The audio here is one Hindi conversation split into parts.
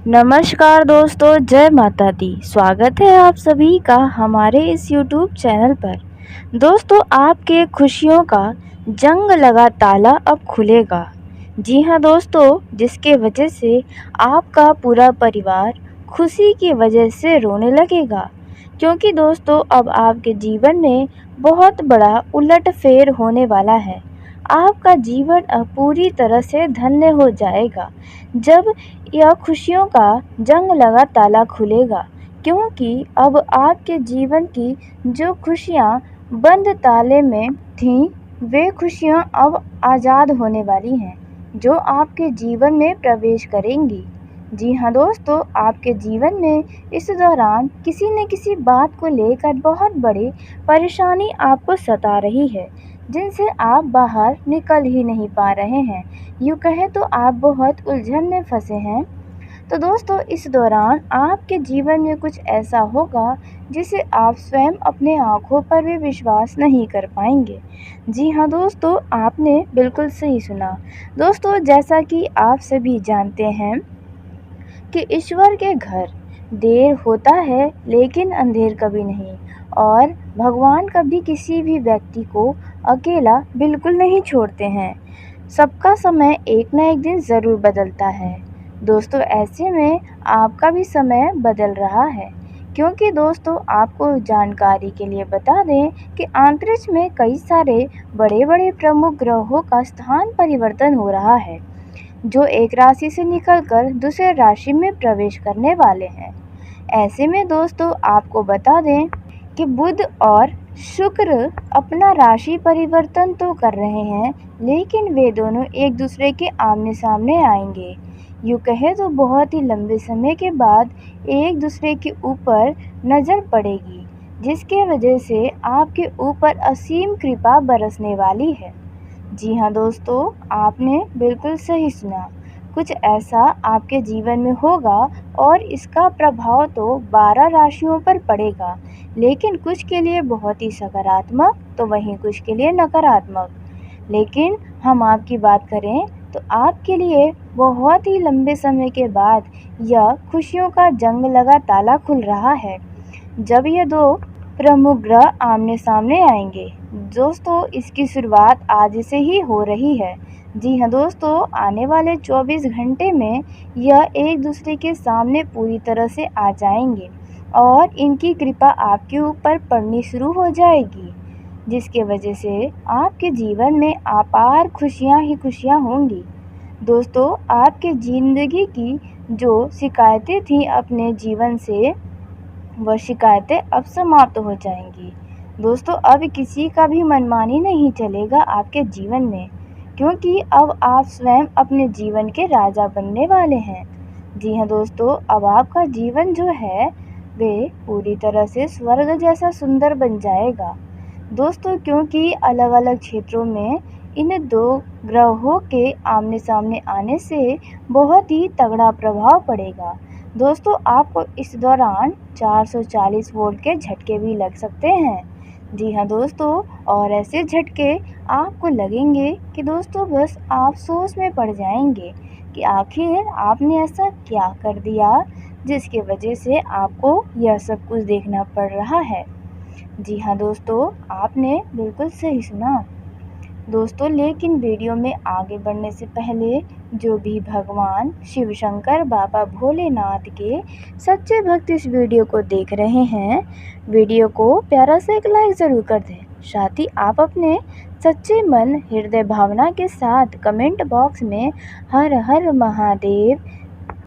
नमस्कार दोस्तों, जय माता दी। स्वागत है आप सभी का हमारे इस YouTube चैनल पर। दोस्तों, आपके खुशियों का जंग लगा ताला अब खुलेगा। जी हाँ दोस्तों, जिसके वजह से आपका पूरा परिवार खुशी की वजह से रोने लगेगा। क्योंकि दोस्तों, अब आपके जीवन में बहुत बड़ा उलटफेर होने वाला है। आपका जीवन अब पूरी तरह से धन्य हो जाएगा जब यह खुशियों का जंग लगा ताला खुलेगा। क्योंकि अब आपके जीवन की जो खुशियाँ बंद ताले में थीं, वे खुशियाँ अब आज़ाद होने वाली हैं, जो आपके जीवन में प्रवेश करेंगी। जी हाँ दोस्तों, आपके जीवन में इस दौरान किसी न किसी बात को लेकर बहुत बड़ी परेशानी आपको सता रही है, जिनसे आप बाहर निकल ही नहीं पा रहे हैं। यूँ कहें तो आप बहुत उलझन में फंसे हैं। तो दोस्तों, इस दौरान आपके जीवन में कुछ ऐसा होगा जिसे आप स्वयं अपने आँखों पर भी विश्वास नहीं कर पाएंगे। जी हाँ दोस्तों, आपने बिल्कुल सही सुना। दोस्तों, जैसा कि आप सभी जानते हैं कि ईश्वर के घर देर होता है लेकिन अंधेर कभी नहीं, और भगवान कभी किसी भी व्यक्ति को अकेला बिल्कुल नहीं छोड़ते हैं। सबका समय एक न एक दिन ज़रूर बदलता है। दोस्तों, ऐसे में आपका भी समय बदल रहा है। क्योंकि दोस्तों, आपको जानकारी के लिए बता दें कि अंतरिक्ष में कई सारे बड़े बड़े प्रमुख ग्रहों का स्थान परिवर्तन हो रहा है, जो एक राशि से निकलकर दूसरे राशि में प्रवेश करने वाले हैं। ऐसे में दोस्तों, आपको बता दें कि बुध और शुक्र अपना राशि परिवर्तन तो कर रहे हैं, लेकिन वे दोनों एक दूसरे के आमने सामने आएंगे। यूँ कहे तो बहुत ही लंबे समय के बाद एक दूसरे के ऊपर नज़र पड़ेगी, जिसके वजह से आपके ऊपर असीम कृपा बरसने वाली है। जी हाँ दोस्तों, आपने बिल्कुल सही सुना। कुछ ऐसा आपके जीवन में होगा और इसका प्रभाव तो 12 राशियों पर पड़ेगा, लेकिन कुछ के लिए बहुत ही सकारात्मक तो वहीं कुछ के लिए नकारात्मक। लेकिन हम आपकी बात करें तो आपके लिए बहुत ही लंबे समय के बाद यह खुशियों का जंग लगा ताला खुल रहा है, जब ये दो प्रमुख ग्रह आमने सामने आएंगे। दोस्तों, इसकी शुरुआत आज से ही हो रही है। जी हाँ दोस्तों, आने वाले 24 घंटे में यह एक दूसरे के सामने पूरी तरह से आ जाएंगे और इनकी कृपा आपके ऊपर पड़नी शुरू हो जाएगी, जिसके वजह से आपके जीवन में अपार खुशियाँ ही खुशियाँ होंगी। दोस्तों, आपके ज़िंदगी की जो शिकायतें थीं अपने जीवन से, वह शिकायतें अब समाप्त हो जाएंगी। दोस्तों, अब किसी का भी मनमानी नहीं चलेगा आपके जीवन में, क्योंकि अब आप स्वयं अपने जीवन के राजा बनने वाले हैं। जी हाँ दोस्तों, अब आपका जीवन जो है वे पूरी तरह से स्वर्ग जैसा सुंदर बन जाएगा। दोस्तों, क्योंकि अलग अलग क्षेत्रों में इन दो ग्रहों के आमने सामने आने से बहुत ही तगड़ा प्रभाव पड़ेगा। दोस्तों, आपको इस दौरान 440 वोल्ट के झटके भी लग सकते हैं। जी हाँ दोस्तों, और ऐसे झटके आपको लगेंगे कि दोस्तों बस आप सोच में पड़ जाएंगे कि आखिर आपने ऐसा क्या कर दिया जिसकी वजह से आपको यह सब कुछ देखना पड़ रहा है। जी हाँ दोस्तों, आपने बिल्कुल सही सुना। दोस्तों, लेकिन वीडियो में आगे बढ़ने से पहले जो भी भगवान शिव शंकर बाबा भोलेनाथ के सच्चे भक्त इस वीडियो को देख रहे हैं, वीडियो को प्यारा सा एक लाइक ज़रूर कर दें। साथ ही आप अपने सच्चे मन हृदय भावना के साथ कमेंट बॉक्स में हर हर महादेव,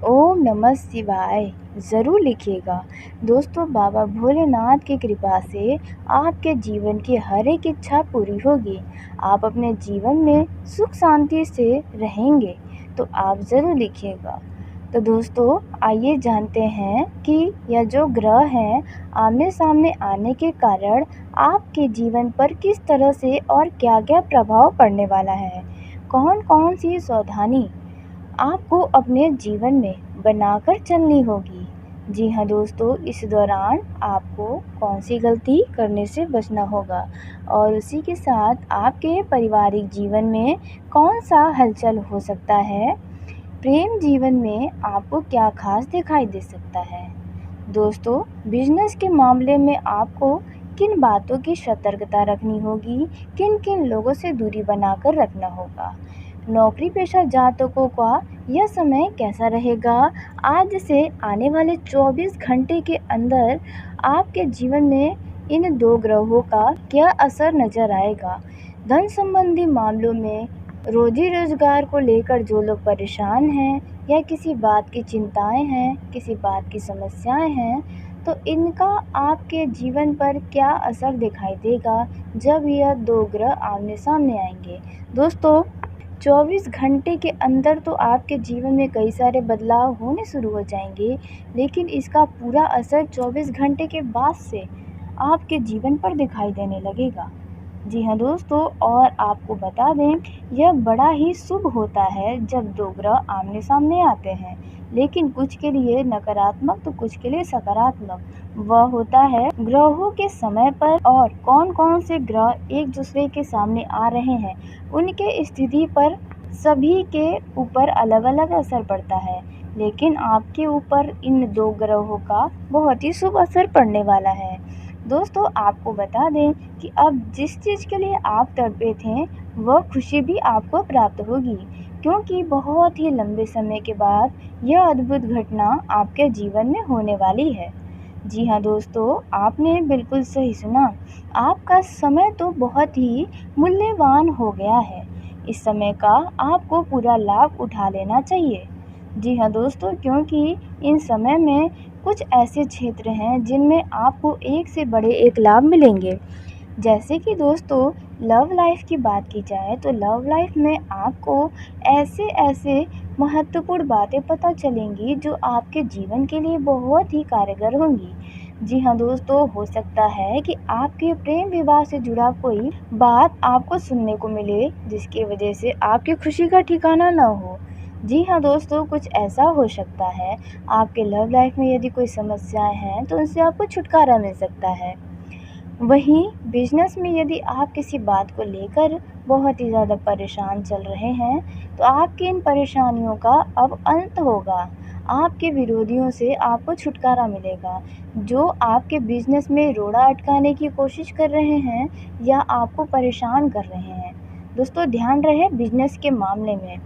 ओम नमः शिवाय ज़रूर लिखिएगा। दोस्तों, बाबा भोलेनाथ की कृपा से आपके जीवन की हर एक इच्छा पूरी होगी। आप अपने जीवन में सुख शांति से रहेंगे, तो आप ज़रूर लिखिएगा। तो दोस्तों, आइए जानते हैं कि यह जो ग्रह हैं आमने सामने आने के कारण आपके जीवन पर किस तरह से और क्या क्या प्रभाव पड़ने वाला है। कौन कौन सी सावधानी आपको अपने जीवन में बनाकर चलनी होगी। जी हाँ दोस्तों, इस दौरान आपको कौन सी गलती करने से बचना होगा, और उसी के साथ आपके पारिवारिक जीवन में कौन सा हलचल हो सकता है, प्रेम जीवन में आपको क्या खास दिखाई दे सकता है? दोस्तों, बिजनेस के मामले में आपको किन बातों की सतर्कता रखनी होगी, किन-किन लोगों से दूरी बनाकर रखना होगा? नौकरी पेशा जातकों का यह समय कैसा रहेगा? आज से आने वाले 24 घंटे के अंदर आपके जीवन में इन 2 ग्रहों का क्या असर नज़र आएगा? धन संबंधी मामलों में, रोज़ी-रोज़गार को लेकर जो लोग परेशान हैं या किसी बात की चिंताएँ हैं, किसी बात की समस्याएँ हैं, तो इनका आपके जीवन पर क्या असर दिखाई देगा जब यह 2 ग्रह आमने-सामने आएँगे? दोस्तों, 24 घंटे के अंदर तो आपके जीवन में कई सारे बदलाव होने शुरू हो जाएंगे, लेकिन इसका पूरा असर 24 घंटे के बाद से आपके जीवन पर दिखाई देने लगेगा। जी हाँ दोस्तों, और आपको बता दें, यह बड़ा ही शुभ होता है जब 2 ग्रह आमने-सामने आते हैं, लेकिन कुछ के लिए नकारात्मक तो कुछ के लिए सकारात्मक। वह होता है ग्रहों के समय पर और कौन-कौन से ग्रह एक दूसरे के सामने आ रहे हैं, उनके स्थिति पर सभी के ऊपर अलग-अलग असर पड़ता है, लेकिन आपके ऊपर इन 2 ग्रहों का बहुत ही शुभ असर पड़ने वाला है। दोस्तों, आपको बता दें कि अब जिस चीज़ के लिए आप तड़पे थे, वह खुशी भी आपको प्राप्त होगी, क्योंकि बहुत ही लंबे समय के बाद यह अद्भुत घटना आपके जीवन में होने वाली है। जी हाँ दोस्तों, आपने बिल्कुल सही सुना। आपका समय तो बहुत ही मूल्यवान हो गया है। इस समय का आपको पूरा लाभ उठा लेना चाहिए। जी हाँ दोस्तों, क्योंकि इन समय में कुछ ऐसे क्षेत्र हैं जिनमें आपको एक से बड़े एक लाभ मिलेंगे। जैसे कि दोस्तों, लव लाइफ की बात की जाए तो लव लाइफ में आपको ऐसे-ऐसे महत्वपूर्ण बातें पता चलेंगी जो आपके जीवन के लिए बहुत ही कारगर होंगी। जी हाँ दोस्तों, हो सकता है कि आपके प्रेम विवाह से जुड़ा कोई बात आपको सुनने को मिले, जिसकी वजह से आपकी खुशी का ठिकाना ना हो। जी हाँ दोस्तों, कुछ ऐसा हो सकता है, आपके लव लाइफ में यदि कोई समस्याएँ हैं तो उनसे आपको छुटकारा मिल सकता है। वहीं बिजनेस में यदि आप किसी बात को लेकर बहुत ही ज़्यादा परेशान चल रहे हैं, तो आपकी इन परेशानियों का अब अंत होगा। आपके विरोधियों से आपको छुटकारा मिलेगा, जो आपके बिजनेस में रोड़ा अटकाने की कोशिश कर रहे हैं या आपको परेशान कर रहे हैं। दोस्तों, ध्यान रहे बिजनेस के मामले में,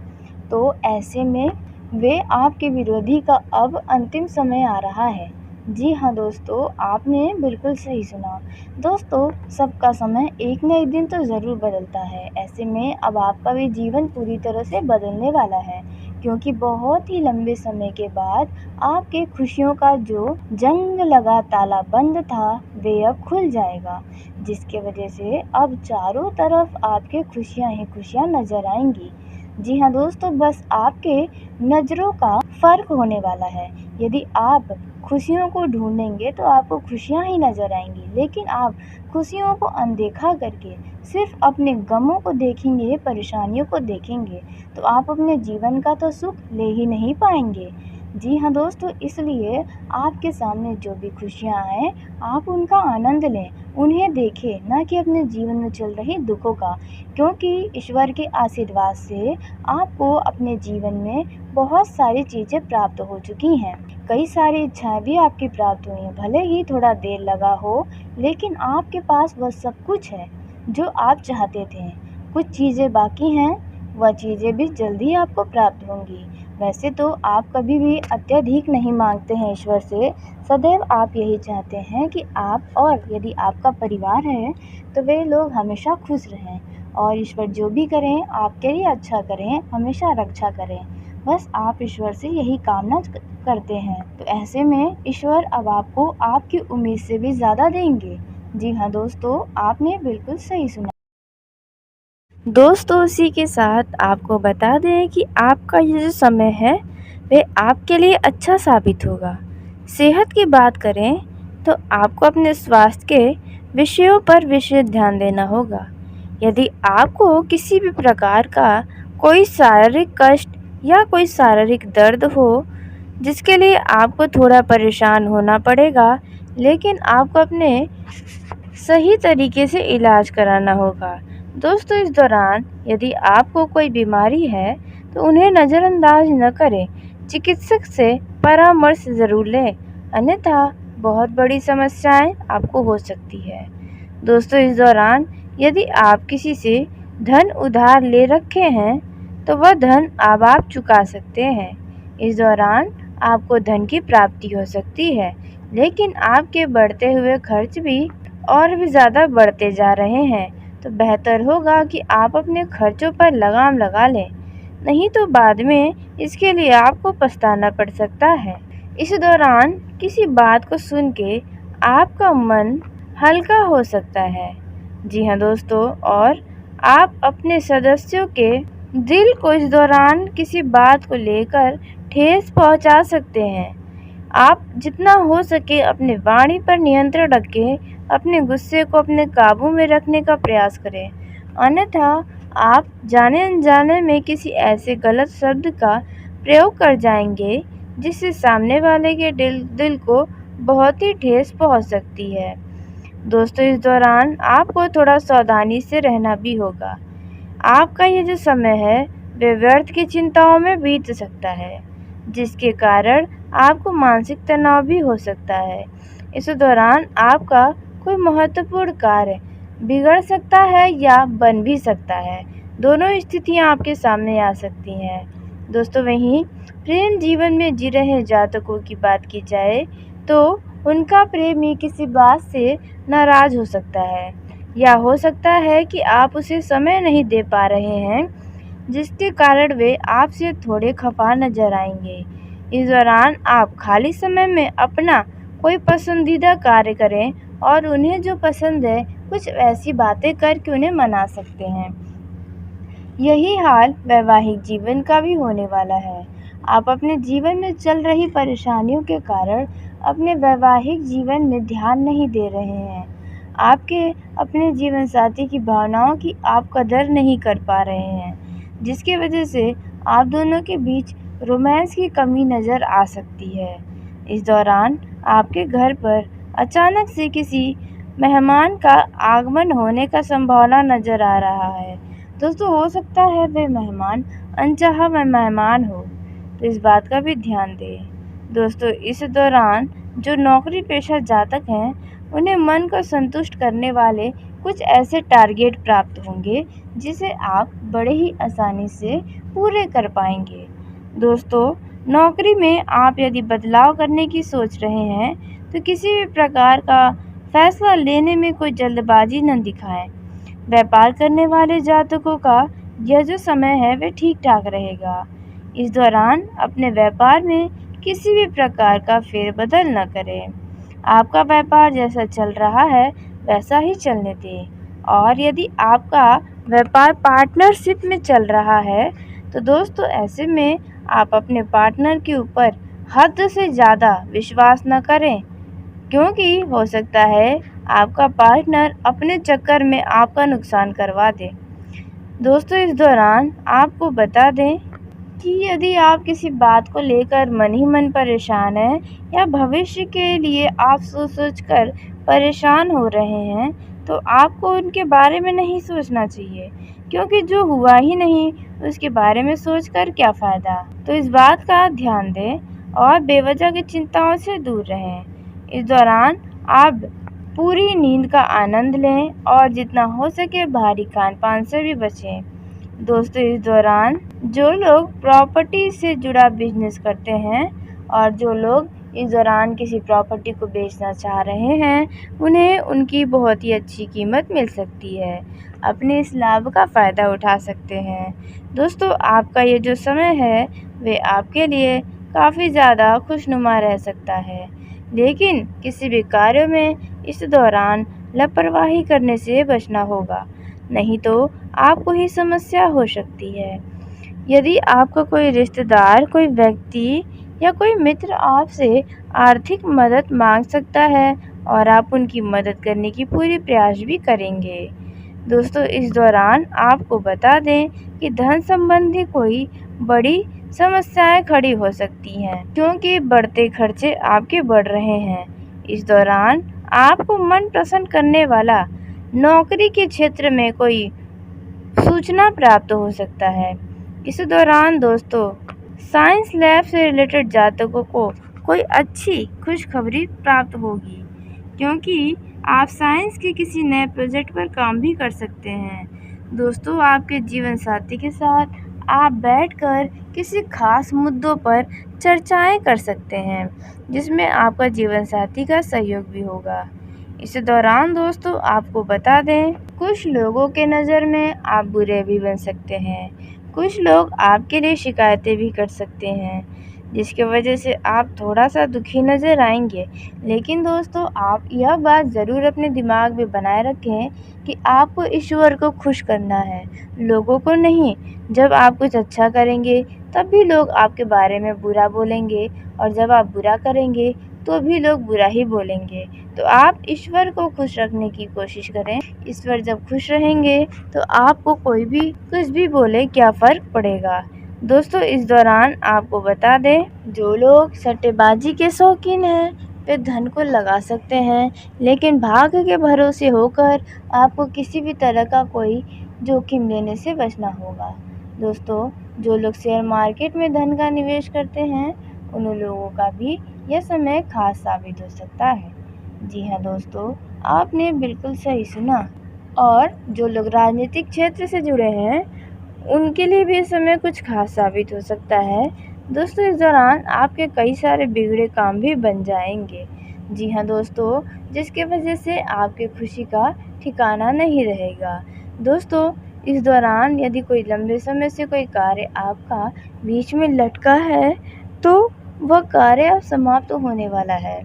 तो ऐसे में वे आपके विरोधी का अब अंतिम समय आ रहा है। जी हाँ दोस्तों, आपने बिल्कुल सही सुना। दोस्तों, सबका समय एक न एक दिन तो ज़रूर बदलता है। ऐसे में अब आपका भी जीवन पूरी तरह से बदलने वाला है, क्योंकि बहुत ही लंबे समय के बाद आपके खुशियों का जो जंग लगा ताला बंद था, वे अब खुल जाएगा, जिसकी वजह से अब चारों तरफ आपके खुशियाँ ही खुशियाँ नज़र आएंगी। जी हाँ दोस्तों, बस आपके नज़रों का फ़र्क होने वाला है। यदि आप खुशियों को ढूँढेंगे तो आपको खुशियाँ ही नज़र आएँगी, लेकिन आप खुशियों को अनदेखा करके सिर्फ़ अपने गमों को देखेंगे, परेशानियों को देखेंगे, तो आप अपने जीवन का तो सुख ले ही नहीं पाएँगे। जी हाँ दोस्तों, इसलिए आपके सामने जो भी खुशियाँ आएँ, आप उनका आनंद लें, उन्हें देखें, ना कि अपने जीवन में चल रही दुखों का, क्योंकि ईश्वर के आशीर्वाद से आपको अपने जीवन में बहुत सारी चीज़ें प्राप्त हो चुकी हैं। कई सारी इच्छाएँ भी आपकी प्राप्त हुई हैं, भले ही थोड़ा देर लगा हो, लेकिन आपके पास वह सब कुछ है जो आप चाहते थे। कुछ चीज़ें बाकी हैं, वह चीज़ें भी जल्दी आपको प्राप्त होंगी। वैसे तो आप कभी भी अत्यधिक नहीं मांगते हैं ईश्वर से, सदैव आप यही चाहते हैं कि आप और यदि आपका परिवार है तो वे लोग हमेशा खुश रहें, और ईश्वर जो भी करें आपके लिए अच्छा करें, हमेशा रक्षा करें। बस आप ईश्वर से यही कामना करते हैं, तो ऐसे में ईश्वर अब आपको आपकी उम्मीद से भी ज़्यादा देंगे। जी हाँ दोस्तों, आपने बिल्कुल सही सुना। दोस्तों, उसी के साथ आपको बता दें कि आपका ये जो समय है, वे आपके लिए अच्छा साबित होगा। सेहत की बात करें तो आपको अपने स्वास्थ्य के विषयों पर विशेष ध्यान देना होगा। यदि आपको किसी भी प्रकार का कोई शारीरिक कष्ट या कोई शारीरिक दर्द हो, जिसके लिए आपको थोड़ा परेशान होना पड़ेगा, लेकिन आपको अपने सही तरीके से इलाज कराना होगा। दोस्तों, इस दौरान यदि आपको कोई बीमारी है तो उन्हें नज़रअंदाज न करें। चिकित्सक से परामर्श ज़रूर लें, अन्यथा बहुत बड़ी समस्याएं आपको हो सकती है। दोस्तों, इस दौरान यदि आप किसी से धन उधार ले रखे हैं तो वह धन अब आप चुका सकते हैं। इस दौरान आपको धन की प्राप्ति हो सकती है, लेकिन आपके बढ़ते हुए खर्च भी और भी ज़्यादा बढ़ते जा रहे हैं। तो बेहतर होगा कि आप अपने खर्चों पर लगाम लगा लें, नहीं तो बाद में इसके लिए आपको पछताना पड़ सकता है। इस दौरान किसी बात को सुन के आपका मन हल्का हो सकता है। जी हाँ दोस्तों, और आप अपने सदस्यों के दिल को इस दौरान किसी बात को लेकर ठेस पहुंचा सकते हैं। आप जितना हो सके अपनी वाणी पर नियंत्रण रखें, अपने गुस्से को अपने काबू में रखने का प्रयास करें, अन्यथा आप जाने अनजाने में किसी ऐसे गलत शब्द का प्रयोग कर जाएंगे जिससे सामने वाले के दिल को बहुत ही ठेस पहुंच सकती है। दोस्तों, इस दौरान आपको थोड़ा सावधानी से रहना भी होगा। आपका ये जो समय है वे व्यर्थ की चिंताओं में बीत सकता है, जिसके कारण आपको मानसिक तनाव भी हो सकता है। इस दौरान आपका कोई महत्वपूर्ण कार्य बिगड़ सकता है या बन भी सकता है। दोनों स्थितियां आपके सामने आ सकती हैं। दोस्तों, वहीं प्रेम जीवन में जी रहे जातकों की बात की जाए तो उनका प्रेमी किसी बात से नाराज हो सकता है, या हो सकता है कि आप उसे समय नहीं दे पा रहे हैं, जिसके कारण वे आपसे थोड़े खफा नजर आएंगे। इस दौरान आप खाली समय में अपना कोई पसंदीदा कार्य करें और उन्हें जो पसंद है कुछ ऐसी बातें करके उन्हें मना सकते हैं। यही हाल वैवाहिक जीवन का भी होने वाला है। आप अपने जीवन में चल रही परेशानियों के कारण अपने वैवाहिक जीवन में ध्यान नहीं दे रहे हैं। आपके अपने जीवन साथी की भावनाओं की आप कदर नहीं कर पा रहे हैं, जिसकी वजह से आप दोनों के बीच रोमांस की कमी नज़र आ सकती है। इस दौरान आपके घर पर अचानक से किसी मेहमान का आगमन होने का संभावना नज़र आ रहा है। दोस्तों, हो सकता है वे मेहमान अनचाहा मेहमान हो, तो इस बात का भी ध्यान दें। दोस्तों, इस दौरान जो नौकरी पेशा जातक हैं उन्हें मन को संतुष्ट करने वाले कुछ ऐसे टारगेट प्राप्त होंगे जिसे आप बड़े ही आसानी से पूरे कर पाएंगे। दोस्तों, नौकरी में आप यदि बदलाव करने की सोच रहे हैं तो किसी भी प्रकार का फैसला लेने में कोई जल्दबाजी न दिखाएं। व्यापार करने वाले जातकों का यह जो समय है वह ठीक ठाक रहेगा। इस दौरान अपने व्यापार में किसी भी प्रकार का फेरबदल न करें। आपका व्यापार जैसा चल रहा है वैसा ही चलने दें, और यदि आपका व्यापार पार्टनरशिप में चल रहा है तो दोस्तों ऐसे में आप अपने पार्टनर के ऊपर हद से ज़्यादा विश्वास न करें, क्योंकि हो सकता है आपका पार्टनर अपने चक्कर में आपका नुकसान करवा दे। दोस्तों, इस दौरान आपको बता दें कि यदि आप किसी बात को लेकर मन ही मन परेशान हैं या भविष्य के लिए आप सोच कर परेशान हो रहे हैं, तो आपको उनके बारे में नहीं सोचना चाहिए, क्योंकि जो हुआ ही नहीं उसके बारे में सोचकर क्या फ़ायदा। तो इस बात का ध्यान दें और बेवजह की चिंताओं से दूर रहें। इस दौरान आप पूरी नींद का आनंद लें और जितना हो सके भारी खान-पान से भी बचें। दोस्तों, इस दौरान जो लोग प्रॉपर्टी से जुड़ा बिजनेस करते हैं और जो लोग इस दौरान किसी प्रॉपर्टी को बेचना चाह रहे हैं, उन्हें उनकी बहुत ही अच्छी कीमत मिल सकती है। अपने इस लाभ का फ़ायदा उठा सकते हैं। दोस्तों, आपका ये जो समय है वे आपके लिए काफ़ी ज़्यादा खुशनुमा रह सकता है, लेकिन किसी भी कार्य में इस दौरान लापरवाही करने से बचना होगा, नहीं तो आपको ही समस्या हो सकती है। यदि आपका कोई रिश्तेदार, कोई व्यक्ति या कोई मित्र आपसे आर्थिक मदद मांग सकता है और आप उनकी मदद करने की पूरी प्रयास भी करेंगे। दोस्तों, इस दौरान आपको बता दें कि धन संबंधी कोई बड़ी समस्याएं खड़ी हो सकती हैं, क्योंकि बढ़ते खर्चे आपके बढ़ रहे हैं। इस दौरान आपको मन प्रसन्न करने वाला नौकरी के क्षेत्र में कोई सूचना प्राप्त हो सकता है। इस दौरान दोस्तों साइंस लैब से रिलेटेड जातकों को कोई अच्छी खुशखबरी प्राप्त होगी, क्योंकि आप साइंस के किसी नए प्रोजेक्ट पर काम भी कर सकते हैं। दोस्तों आपके जीवन साथी के साथ आप बैठकर किसी खास मुद्दों पर चर्चाएं कर सकते हैं, जिसमें आपका जीवन साथी का सहयोग भी होगा। इस दौरान दोस्तों आपको बता दें, कुछ लोगों के नज़र में आप बुरे भी बन सकते हैं। कुछ लोग आपके लिए शिकायतें भी कर सकते हैं, जिसकी वजह से आप थोड़ा-सा दुखी नज़र आएँगे। लेकिन दोस्तों आप यह बात ज़रूर अपने दिमाग में बनाए रखें कि आपको ईश्वर को खुश करना है, लोगों को नहीं। जब आप कुछ अच्छा करेंगे तब भी लोग आपके बारे में बुरा बोलेंगे, और जब आप बुरा करेंगे तो भी लोग बुरा ही बोलेंगे। तो आप ईश्वर को खुश रखने की कोशिश करें। ईश्वर जब खुश रहेंगे तो आपको कोई भी कुछ भी बोले क्या फ़र्क पड़ेगा। दोस्तों इस दौरान आपको बता दें, जो लोग सट्टेबाजी के शौकीन हैं वे धन को लगा सकते हैं, लेकिन भाग्य के भरोसे होकर आपको किसी भी तरह का कोई जोखिम लेने से बचना होगा। दोस्तों जो लोग शेयर मार्केट में धन का निवेश करते हैं उन लोगों का भी यह समय खास साबित हो सकता है। जी हाँ दोस्तों, आपने बिल्कुल सही सुना। और जो लोग राजनीतिक क्षेत्र से जुड़े हैं उनके लिए भी इस समय कुछ खास साबित हो सकता है। दोस्तों इस दौरान आपके कई सारे बिगड़े काम भी बन जाएंगे। जी हाँ दोस्तों, जिसके वजह से आपकी खुशी का ठिकाना नहीं रहेगा। दोस्तों इस दौरान यदि कोई लंबे समय से कोई कार्य आपका बीच में लटका है तो वह कार्य अब समाप्त होने वाला है।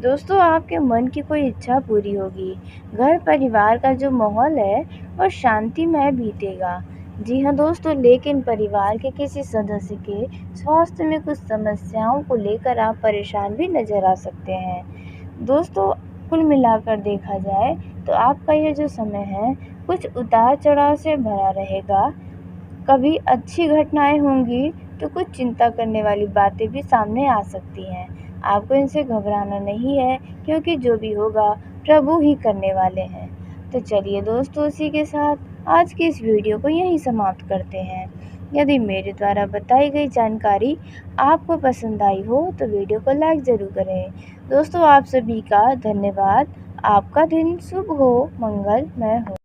दोस्तों आपके मन की कोई इच्छा पूरी होगी। घर परिवार का जो माहौल है वह शांतिमय बीतेगा। जी हाँ दोस्तों, लेकिन परिवार के किसी सदस्य के स्वास्थ्य में कुछ समस्याओं को लेकर आप परेशान भी नजर आ सकते हैं। दोस्तों कुल मिलाकर देखा जाए तो आपका यह जो समय है कुछ उतार चढ़ाव से भरा रहेगा। कभी अच्छी घटनाएं होंगी तो कुछ चिंता करने वाली बातें भी सामने आ सकती हैं। आपको इनसे घबराना नहीं है, क्योंकि जो भी होगा प्रभु ही करने वाले हैं। तो चलिए दोस्तों, इसी के साथ आज की इस वीडियो को यहीं समाप्त करते हैं। यदि मेरे द्वारा बताई गई जानकारी आपको पसंद आई हो तो वीडियो को लाइक ज़रूर करें। दोस्तों आप सभी का धन्यवाद। आपका दिन शुभ हो, मंगलमय हो।